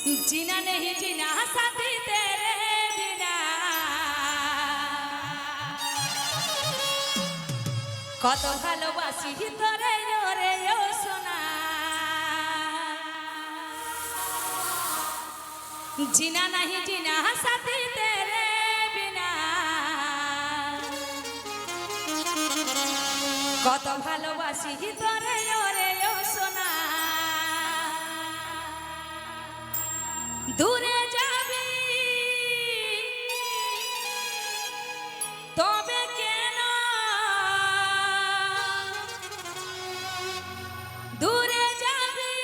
जीना नहीं जीना साथी तेरे बिना কত ভালোবাসি তোরে ওরে ও সোনা जीना नहीं जीना साथी तेरे बिना কত ভালোবাসি তোরে ওরে ও সোনা দূরে যাবি তবে কেন দূরে যাবি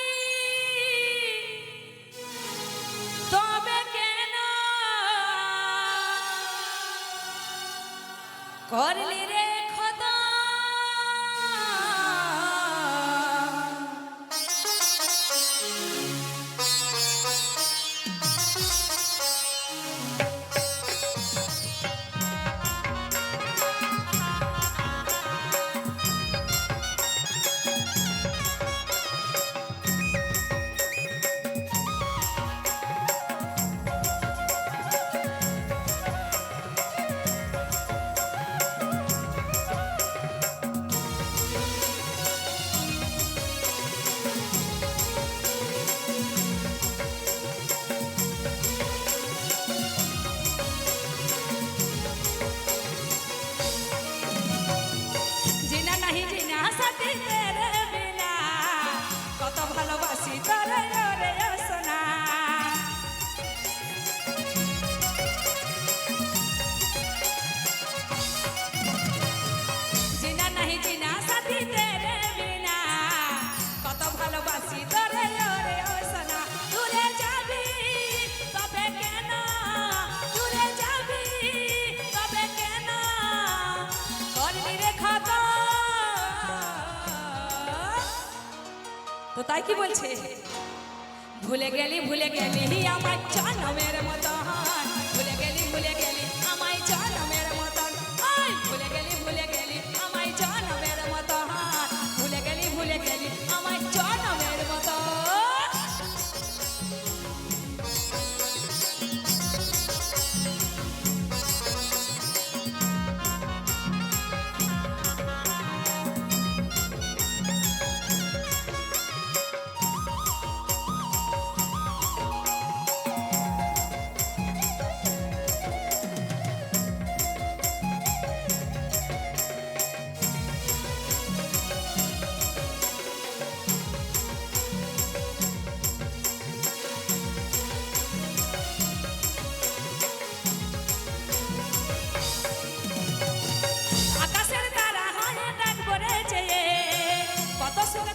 তবে কেন করলি রে খোদা ভালোবাসি তোরে ওরে ও সোনা জিনা नहीं জিনা সাথী তেরে বিনা কত ভালোবাসি তোরে ওরে ও সোনা দূরে যাবি তবে কেন দূরে যাবি তবে কেন করলি রে খোদা তো তাই কি বলছে ভুলে গেলি আমায় জনমের মতন ভুলে গেলি আমায় জনমের মতন ওই ভুলে গেলি আমায় জনমের মতন ভুলে গেলি আমায় জনমের মতন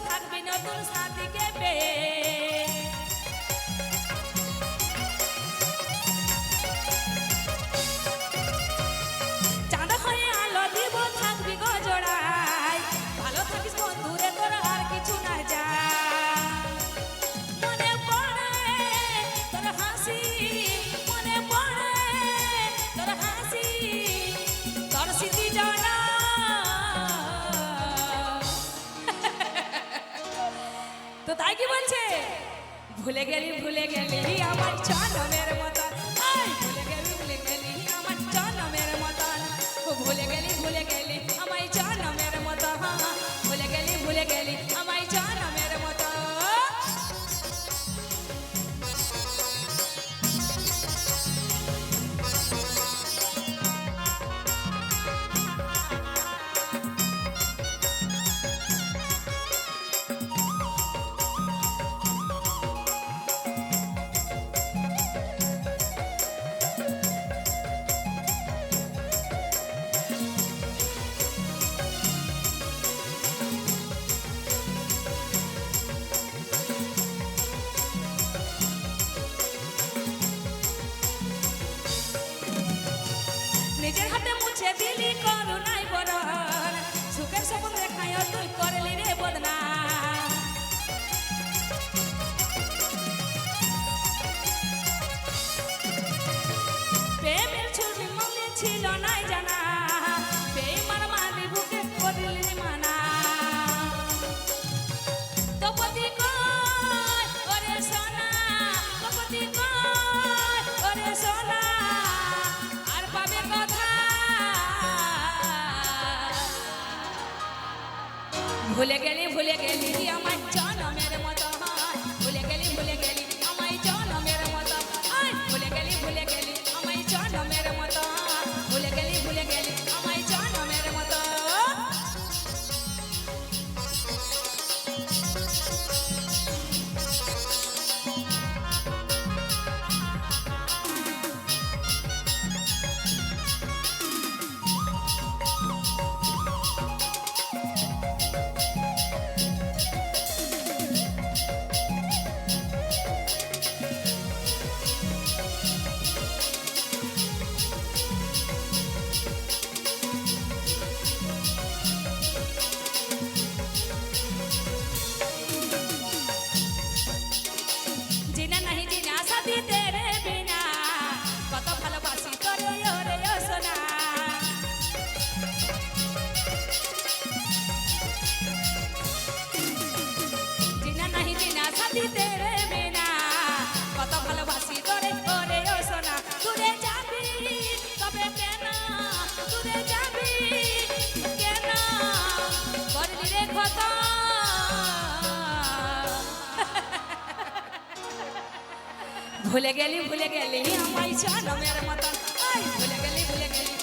থাকবি নতুন সাথীকে পেয়ে চাঁদ হয়ে আলো দিব থাকবি গো জোড়ায় ভালো থাকিস বন্ধুরে তোর আর কিছু না যায় মনে পড়ে তোর হাসি মনে পড়ে তোর হাসি তোর স্মৃতি জানা তো তাই কি বলছে ভুলে গেলি আমার জনমের মতন ভুলে গেলি আমার জনমের মতন ভুলে গেলি আমায় জনমের মতন ভুলে গেলি আমায় জনমের মতন সাথী তেরে বিনা কত ভালোবাসি তোরে ওরে ও সোনা দূরে যাবি তবে কেন দূরে যাবি কেন করলি রে কত ভুলে গেলি আমায় জনমের মতন ওই ভুলে গেলি